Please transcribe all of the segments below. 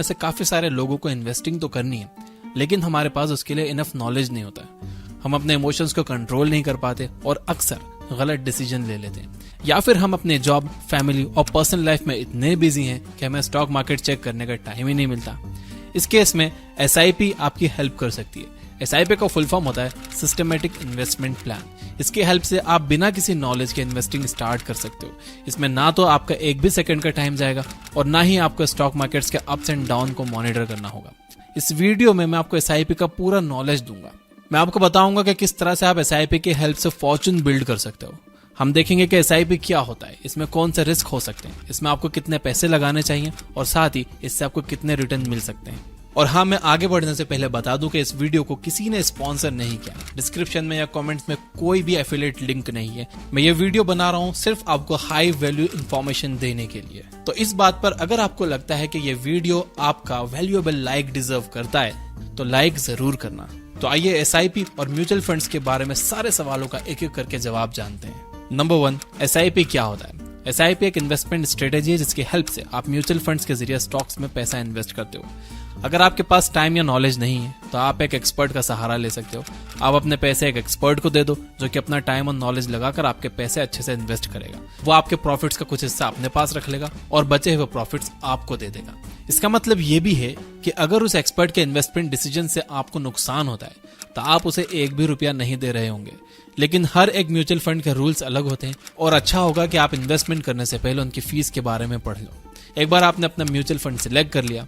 में से काफी सारे लोगों को इन्वेस्टिंग तो करनी है, लेकिन हमारे पास उसके लिए इनफ नॉलेज नहीं होता है। हम अपने इमोशंस को कंट्रोल नहीं कर पाते और अक्सर गलत डिसीजन ले लेते हैं, या फिर हम अपने जॉब, फैमिली और पर्सनल लाइफ में इतने बिजी हैं कि हमें स्टॉक मार्केट चेक करने का टाइम ही नहीं मिलता। इस केस में SIP आपकी हेल्प कर सकती है। SIP का फुल फॉर्म होता है सिस्टमेटिक इन्वेस्टमेंट प्लान। इसकी हेल्प से आप बिना किसी नॉलेज के इन्वेस्टिंग स्टार्ट कर सकते हो। इसमें ना तो आपका एक भी सेकंड का टाइम जाएगा और ना ही आपको स्टॉक मार्केट्स के अप्स एंड डाउन को मॉनिटर करना होगा। इस वीडियो में मैं आपको SIP का पूरा नॉलेज दूंगा। मैं आपको बताऊंगा कि किस तरह से आप SIP की हेल्प से फॉर्चून बिल्ड कर सकते हो। हम देखेंगे कि SIP क्या होता है, इसमें कौन से रिस्क हो सकते हैं, इसमें आपको कितने पैसे लगाने चाहिए और साथ ही इससे आपको कितने रिटर्न मिल सकते हैं। और हाँ, मैं आगे बढ़ने से पहले बता दूं कि इस वीडियो को किसी ने स्पॉन्सर नहीं किया। डिस्क्रिप्शन में या कमेंट्स में कोई भी एफिलिएट लिंक नहीं है। मैं ये वीडियो बना रहा हूँ सिर्फ आपको हाई वैल्यू इंफॉर्मेशन देने के लिए। तो इस बात पर अगर आपको लगता है कि ये वीडियो आपका वैल्यूएबल लाइक डिजर्व करता है तो लाइक जरूर करना। तो आइए SIP और म्यूचुअल फंड्स के बारे में सारे सवालों का एक एक करके जवाब जानते हैं। नंबर 1, SIP क्या होता है? SIP एक इन्वेस्टमेंट स्ट्रेटेजी है जिसकी हेल्प से आप म्यूचुअल फंड्स के जरिए स्टॉक्स में पैसा इन्वेस्ट करते हो। अगर आपके पास टाइम या नॉलेज नहीं है तो आप एक एक्सपर्ट का सहारा ले सकते हो। आप अपने पैसे एक एक्सपर्ट को दे दो जो कि अपना टाइम और नॉलेज लगाकर आपके पैसे अच्छे से इन्वेस्ट करेगा। वो आपके प्रॉफिट्स का कुछ हिस्सा अपने पास रख लेगा और बचे हुए प्रॉफिट्स आपको दे देगा। इसका मतलब ये भी है कि अगर उस एक्सपर्ट के इन्वेस्टमेंट डिसीजन से आपको नुकसान होता है तो आप उसे एक भी रुपया नहीं दे रहे होंगे। लेकिन हर एक म्यूचुअल फंड के रूल्स अलग होते हैं और अच्छा होगा कि आप इन्वेस्टमेंट करने से पहले उनकी फीस के बारे में पढ़ लो। एक बार आपने अपना म्यूचुअल फंड सिलेक्ट कर लिया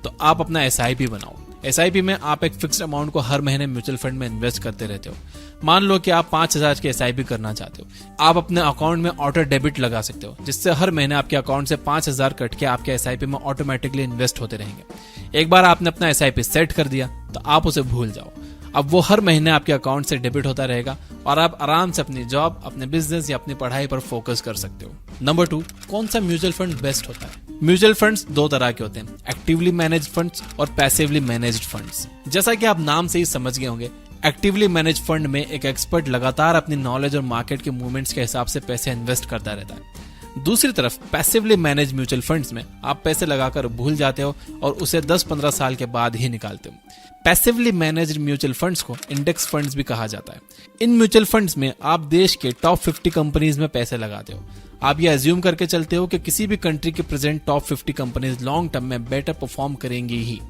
तो आप अपना SIP बनाओ। SIP में आप एक फिक्स्ड अमाउंट को हर महीने म्यूचुअल फंड में इन्वेस्ट करते रहते हो। मान लो कि आप 5,000 की SIP करना चाहते हो। आप अपने अकाउंट में ऑटो डेबिट लगा सकते हो जिससे हर महीने आपके अकाउंट से 5,000 कट के आपके SIP में ऑटोमेटिकली इन्वेस्ट होते रहेंगे। एक बार आपने अपना SIP सेट कर दिया तो आप उसे भूल जाओ। अब वो हर महीने आपके अकाउंट से डेबिट होता रहेगा और आप आराम से अपनी जॉब, अपने बिजनेस या अपनी पढ़ाई पर फोकस कर सकते हो। नंबर 2, कौन सा म्यूचुअल फंड बेस्ट होता है? म्यूचुअल फंड्स 2 तरह के होते हैं, एक्टिवली मैनेज्ड फंड्स और पैसिवली मैनेज्ड फंड्स। जैसा कि आप नाम से ही समझ गए होंगे, एक्टिवली मैनेज्ड फंड में एक एक्सपर्ट लगातार अपनी नॉलेज और मार्केट के मूवमेंट्स के हिसाब से पैसे इन्वेस्ट करता रहता है। दूसरी तरफ पैसिवली मैनेज म्यूचुअल फंड्स में आप पैसे लगाकर भूल जाते हो और उसे 10-15 साल के बाद ही निकालते हो। पैसिवली मैनेज्ड म्यूचुअल फंड्स को इंडेक्स फंड्स भी कहा जाता है। इन म्यूचुअल फंड्स में आप देश के टॉप 50 कंपनीज में पैसे लगाते हो। आप ये अज्यूम करके चलते हो कि किसी भी कंट्री के present top 50 companies long term में बेटर परफॉर्म करेंगी ही।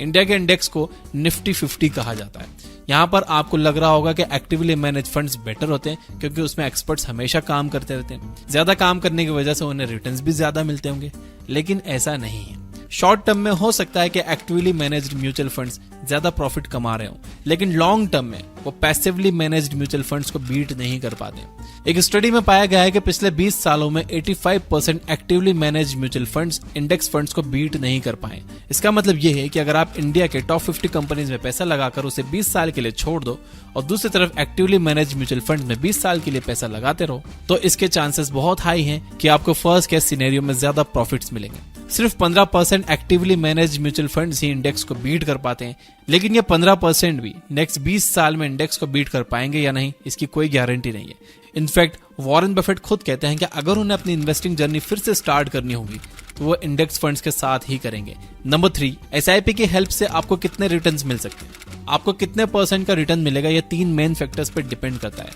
इंडिया के इंडेक्स को निफ्टी 50 कहा जाता है। यहाँ पर आपको लग रहा होगा कि एक्टिवली मैनेज फंड्स बेटर होते हैं क्योंकि उसमें एक्सपर्ट्स हमेशा काम करते रहते हैं। ज्यादा काम करने की वजह से उन्हें रिटर्न्स भी ज्यादा मिलते होंगे, लेकिन ऐसा नहीं है। शॉर्ट टर्म में हो सकता है कि एक्टिवली मैनेज्ड म्यूचुअल फंड्स ज्यादा प्रॉफिट कमा रहे हो, लेकिन लॉन्ग टर्म में वो पैसिवली मैनेज्ड म्यूचुअल फंड्स को बीट नहीं कर पाते। एक स्टडी में पाया गया है कि पिछले 20 सालों में 85% actively managed mutual funds index funds को बीट नहीं कर पाए। इसका मतलब ये है कि अगर आप इंडिया के टॉप 50 कंपनीज में पैसा लगाकर उसे 20 साल के लिए छोड़ दो और दूसरी तरफ एक्टिवली मैनेज्ड म्यूचुअल फंड में 20 साल के लिए पैसा लगाते रहो तो इसके चांसेस बहुत हाई हैं कि आपको फर्स्ट केस सिनेरियो में ज्यादा प्रॉफिट्स मिलेंगे। सिर्फ 15% एक्टिवली मैनेज्ड म्यूचुअल फंड्स ही इंडेक्स को बीट कर पाते हैं, लेकिन ये 15% भी नेक्स्ट 20 साल में इंडेक्स को बीट कर पाएंगे या नहीं इसकी कोई गारंटी नहीं है। इनफैक्ट वॉरेन बफेट खुद कहते हैं कि अगर उन्हें अपनी इन्वेस्टिंग जर्नी फिर से स्टार्ट करनी होगी तो वो इंडेक्स फंड्स के साथ ही करेंगे। नंबर 3, SIP की हेल्प से आपको कितने रिटर्न्स मिल सकते हैं? आपको कितने % का रिटर्न मिलेगा ये 3 मेन फैक्टर्स पर डिपेंड करता है।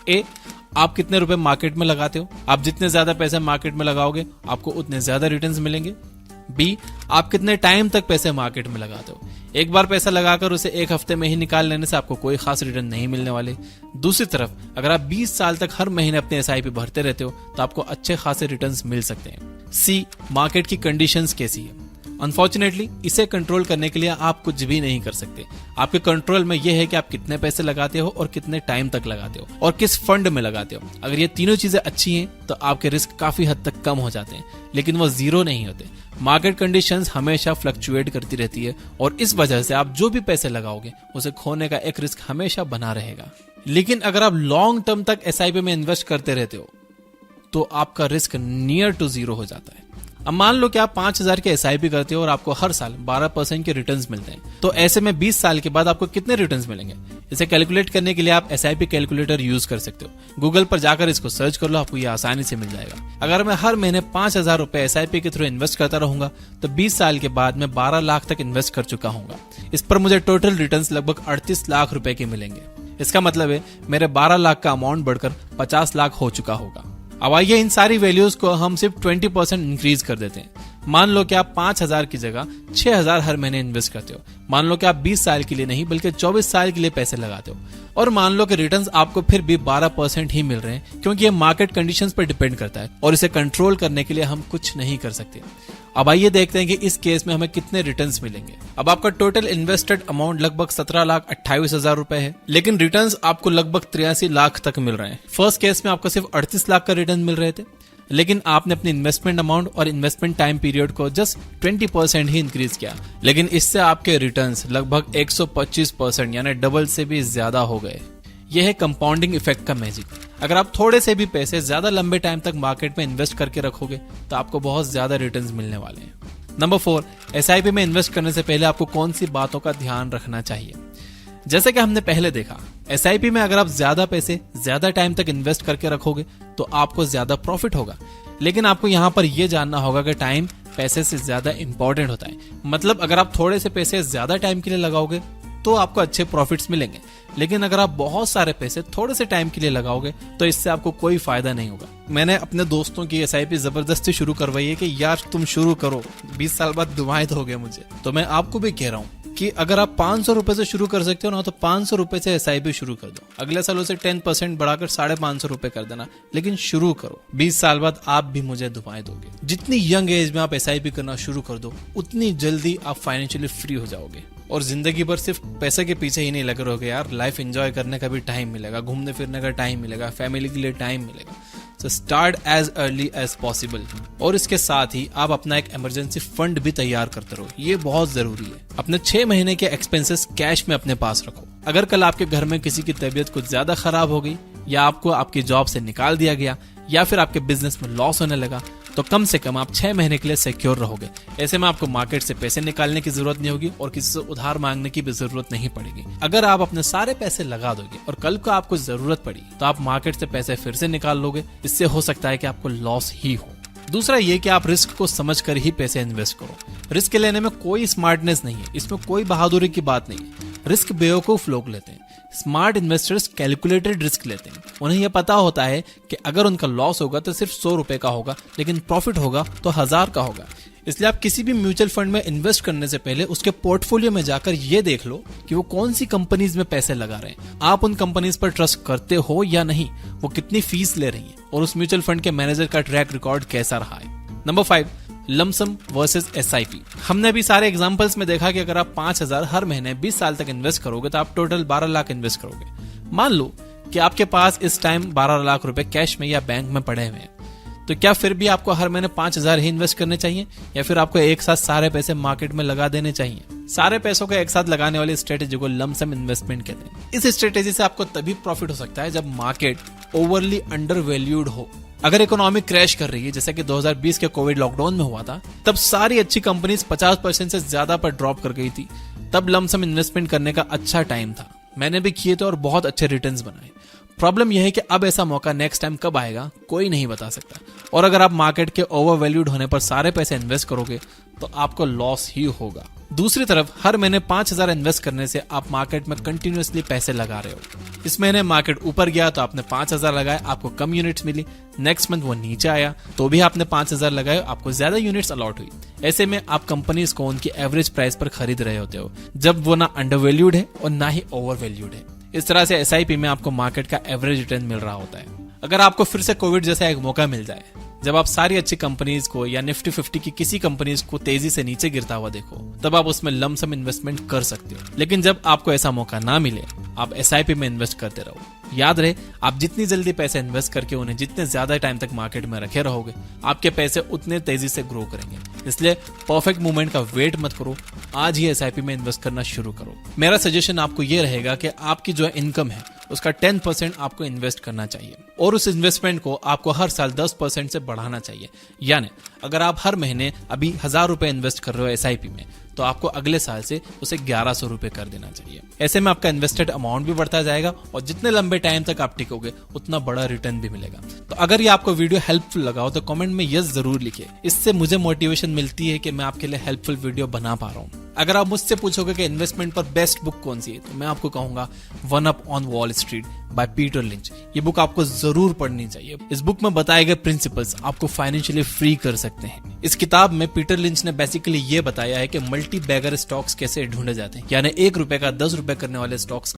ए, आप कितने रुपए मार्केट में लगाते हो? आप जितने ज्यादा पैसे मार्केट में लगाओगे आपको उतने ज्यादा रिटर्न्स मिलेंगे। बी, आप कितने टाइम तक पैसे मार्केट में लगाते हो? एक बार पैसा लगाकर उसे 1 हफ्ते में ही निकाल लेने से आपको कोई खास रिटर्न नहीं मिलने वाले। दूसरी तरफ अगर आप 20 साल तक हर महीने अपने SIP भरते रहते हो तो आपको अच्छे खासे रिटर्न्स मिल सकते हैं। सी, मार्केट की कंडीशंस कैसी है? अनफॉर्चुनेटली इसे कंट्रोल करने के लिए आप कुछ भी नहीं कर सकते। आपके कंट्रोल में यह है कि आप कितने पैसे लगाते हो और कितने टाइम तक लगाते हो और किस फंड में लगाते हो। अगर ये तीनों चीजें अच्छी हैं तो आपके रिस्क काफी हद तक कम हो जाते हैं, लेकिन वो जीरो नहीं होते। मार्केट कंडीशंस हमेशा फ्लक्चुएट करती रहती है और इस वजह से आप जो भी पैसे लगाओगे उसे खोने का एक रिस्क हमेशा बना रहेगा। लेकिन अगर आप लॉन्ग टर्म तक SIP में इन्वेस्ट करते रहते हो तो आपका रिस्क नियर टू जीरो हो जाता है। अब मान लो कि आप 5,000 के SIP करते हो और आपको हर साल 12% के रिटर्न्स मिलते हैं, तो ऐसे में 20 साल के बाद आपको कितने रिटर्न्स मिलेंगे? इसे कैलकुलेट करने के लिए आप SIP कैलकुलेटर यूज कर सकते हो। गूगल पर जाकर इसको सर्च कर लो, आपको ये आसानी से मिल जाएगा। अगर मैं हर महीने 5,000 रुपए SIP के थ्रू इन्वेस्ट करता रहूंगा तो 20 साल के बाद मैं 12 लाख तक इन्वेस्ट कर चुका हूंगा। इस पर मुझे टोटल रिटर्न्स लगभग 38 लाख रुपए के मिलेंगे। इसका मतलब है मेरे 12 लाख का अमाउंट बढ़कर 50 लाख हो चुका होगा। अब आइए इन सारी वैल्यूज को हम सिर्फ 20% इंक्रीज कर देते हैं। मान लो कि आप 5,000 की जगह 6,000 हर महीने इन्वेस्ट करते हो। मान लो कि आप 20 साल के लिए नहीं बल्कि 24 साल के लिए पैसे लगाते हो, और मान लो कि रिटर्न्स आपको फिर भी 12% ही मिल रहे हैं, क्योंकि ये मार्केट कंडीशंस पर डिपेंड करता है और इसे कंट्रोल करने के लिए हम कुछ नहीं कर सकते। अब आइए देखते हैं कि इस केस में हमें कितने रिटर्न्स मिलेंगे। अब आपका टोटल इन्वेस्टेड अमाउंट लगभग 17,28,000 रुपए है, लेकिन रिटर्न्स आपको लगभग 83 लाख तक मिल रहे हैं। फर्स्ट केस में आपको सिर्फ 38 लाख का रिटर्न मिल रहे थे, लेकिन आपने अपनी इन्वेस्टमेंट अमाउंट और इन्वेस्टमेंट टाइम पीरियड को जस्ट 20% ही इंक्रीज किया, लेकिन इससे आपके रिटर्न्स लगभग 125% यानी डबल से भी ज्यादा हो गए। यह है कंपाउंडिंग इफेक्ट का मैजिक। अगर आप थोड़े से भी पैसे ज्यादा लंबे टाइम तक मार्केट में इन्वेस्ट करके रखोगे तो आपको बहुत ज्यादा रिटर्न्स मिलने वाले हैं। नंबर 4, SIP में इन्वेस्ट करने से पहले आपको कौन सी बातों का ध्यान रखना चाहिए? जैसे कि हमने पहले देखा, SIP में अगर आप ज्यादा पैसे ज्यादा टाइम तक इन्वेस्ट करके रखोगे तो आपको ज्यादा प्रॉफिट होगा, लेकिन आपको यहाँ पर यह जानना होगा कि टाइम पैसे से ज्यादा इंपॉर्टेंट होता है। मतलब अगर आप थोड़े से पैसे ज्यादा टाइम के लिए लगाओगे तो आपको अच्छे प्रॉफिट्स मिलेंगे, लेकिन अगर आप बहुत सारे पैसे थोड़े से टाइम के लिए लगाओगे तो इससे आपको कोई फायदा नहीं होगा। मैंने अपने दोस्तों की SIP जबरदस्ती शुरू करवाई है कि यार तुम शुरू करो, 20 साल बाद दुआएं दोगे मुझे। तो मैं आपको भी कह रहा हूँ कि अगर आप 500 रुपए से शुरू कर सकते हो ना, तो 500 रुपए से SIP शुरू कर दो। अगले साल उसे 10% बढ़ाकर 550 रुपए कर देना, लेकिन शुरू करो। 20 साल बाद आप भी मुझे दुआएं दोगे। जितनी यंग एज में आप SIP करना शुरू कर दो, उतनी जल्दी आप फाइनेंशियली फ्री हो जाओगे और जिंदगी भर सिर्फ पैसे के पीछे ही नहीं लगे रहोगे यार। लाइफ एंजॉय करने का भी टाइम मिलेगा, घूमने फिरने का टाइम मिलेगा, फैमिली के लिए टाइम मिलेगा। So start as early as possible. और इसके साथ ही आप अपना एक इमरजेंसी फंड भी तैयार करते रहो, ये बहुत जरूरी है। अपने 6 महीने के एक्सपेंसेस कैश में अपने पास रखो। अगर कल आपके घर में किसी की तबीयत कुछ ज्यादा खराब हो गई, या आपको आपकी जॉब से निकाल दिया गया, या फिर आपके बिजनेस में लॉस होने लगा, तो कम से कम आप 6 महीने के लिए सिक्योर रहोगे। ऐसे में आपको मार्केट से पैसे निकालने की जरूरत नहीं होगी और किसी से उधार मांगने की भी जरूरत नहीं पड़ेगी। अगर आप अपने सारे पैसे लगा दोगे और कल को आपको जरूरत पड़ी तो आप मार्केट से पैसे फिर से निकाल लोगे। इससे हो सकता है कि आपको लॉस ही हो। दूसरा ये कि आप रिस्क को समझकर ही पैसे इन्वेस्ट करो। रिस्क लेने में कोई स्मार्टनेस नहीं है, इसमें कोई बहादुरी की बात नहीं है। रिस्क बेवकूफ लोग लेते हैं। स्मार्ट इन्वेस्टर्स कैलकुलेटेड रिस्क लेते हैं। उन्हें यह पता होता है कि अगर उनका लॉस होगा तो सिर्फ 100 रुपए का होगा, लेकिन प्रॉफिट होगा तो 1000 का होगा। इसलिए आप किसी भी म्यूचुअल फंड में इन्वेस्ट करने से पहले उसके पोर्टफोलियो में जाकर ये देख लो कि वो कौन सी कंपनीज में पैसे लगा रहे हैं, आप उन कंपनीज पर ट्रस्ट करते हो या नहीं, वो कितनी फीस ले रही है और उस म्यूचुअल फंड के मैनेजर का ट्रैक रिकॉर्ड कैसा रहा है। Number 5, lump sum versus SIP। हमने अभी सारे एग्जांपल्स में देखा कि अगर आप 5,000 हर महीने 20 साल तक इन्वेस्ट करोगे तो आप टोटल 12 लाख इन्वेस्ट करोगे। मान लो कि आपके पास इस टाइम 12 लाख रुपए कैश में या बैंक में पड़े हुए हैं, तो क्या फिर भी आपको हर महीने 5,000 ही इन्वेस्ट करने चाहिए, या फिर आपको एक साथ सारे पैसे मार्केट में लगा देने चाहिए? सारे पैसों को एक साथ लगाने वाली स्ट्रेटेजी को लमसम इन्वेस्टमेंट कहते हैं। इस स्ट्रेटेजी से आपको तभी प्रॉफिट हो सकता है जब मार्केट ओवरली अंडर वैल्यूड हो। अगर इकोनॉमी क्रैश कर रही है, जैसे कि 2020 के कोविड लॉकडाउन में हुआ था, तब सारी अच्छी कंपनीज 50% से ज्यादा पर ड्रॉप कर गई थी, तब लमसम इन्वेस्टमेंट करने का अच्छा टाइम था। मैंने भी किए थे और बहुत अच्छे रिटर्न्स बनाए। प्रॉब्लम यह है कि अब ऐसा मौका नेक्स्ट टाइम कब आएगा कोई नहीं बता सकता, और अगर आप मार्केट के ओवर वैल्यूड होने पर सारे पैसे इन्वेस्ट करोगे तो आपको लॉस ही होगा। दूसरी तरफ हर महीने 5,000 इन्वेस्ट करने से आप मार्केट में कंटिन्यूअसली पैसे लगा रहे हो। इस महीने मार्केट ऊपर गया तो आपने 5,000 लगाए, आपको कम यूनिट्स मिली। नेक्स्ट मंथ वो नीचे आया तो भी आपने 5,000 लगाए, आपको ज्यादा यूनिट्स अलॉट हुई। ऐसे में आप कंपनीज को उनकी एवरेज प्राइस पर खरीद रहे होते हो, जब वो ना अंडर वैल्यूड है और ना ही ओवर वैल्यूड है। इस तरह से SIP में आपको मार्केट का एवरेज रिटर्न मिल रहा होता है। अगर आपको फिर से कोविड जैसा एक मौका मिल जाए, जब आप सारी अच्छी कंपनीज को या निफ्टी 50 की किसी कंपनीज को तेजी से नीचे गिरता हुआ देखो, तब आप उसमें लमसम इन्वेस्टमेंट कर सकते हो। लेकिन जब आपको ऐसा मौका ना मिले, आप SIP में इन्वेस्ट करते रहो। याद रहे, आप जितनी जल्दी पैसे इन्वेस्ट करके उन्हें जितने ज्यादा टाइम तक मार्केट में रखे रहोगे, आपके पैसे उतने तेजी से ग्रो करेंगे। इसलिए परफेक्ट मूवमेंट का वेट मत करो, आज ही SIP में इन्वेस्ट करना शुरू करो। मेरा सजेशन आपको ये रहेगा कि आपकी जो इनकम है उसका 10% आपको इन्वेस्ट करना चाहिए और उस इन्वेस्टमेंट को आपको हर साल 10% से बढ़ाना चाहिए। यानी अगर आप हर महीने अभी 1000 रुपए इन्वेस्ट कर रहे हो SIP में, तो आपको अगले साल से उसे 1100 रुपए कर देना चाहिए। ऐसे में आपका इन्वेस्टेड अमाउंट भी बढ़ता जाएगा और जितने लंबे टाइम तक आप टिकोगे उतना बड़ा रिटर्न भी मिलेगा। तो अगर ये आपको वीडियो हेल्पफुल लगा हो तो कमेंट में यस जरूर लिखिए। इससे मुझे मोटिवेशन मिलती है कि मैं आपके लिए हेल्पफुल वीडियो बना पा रहा हूँ। अगर आप मुझसे पूछोगे कि इन्वेस्टमेंट पर बेस्ट बुक कौन सी है, तो मैं आपको कहूंगा one up on wall street by Peter lynch. ये बुक आपको जरूर पढ़नी चाहिए। इस बुक में बताए गए प्रिंसिपल्स आपको फाइनेंशियली फ्री कर सकते हैं। इस किताब में पीटर लिंच ने बेसिकली ये बताया है कि मल्टी बैगर स्टॉक्स कैसे ढूंढे जाते हैं, यानी 1 रुपए का 10 रुपए करने वाले स्टॉक्स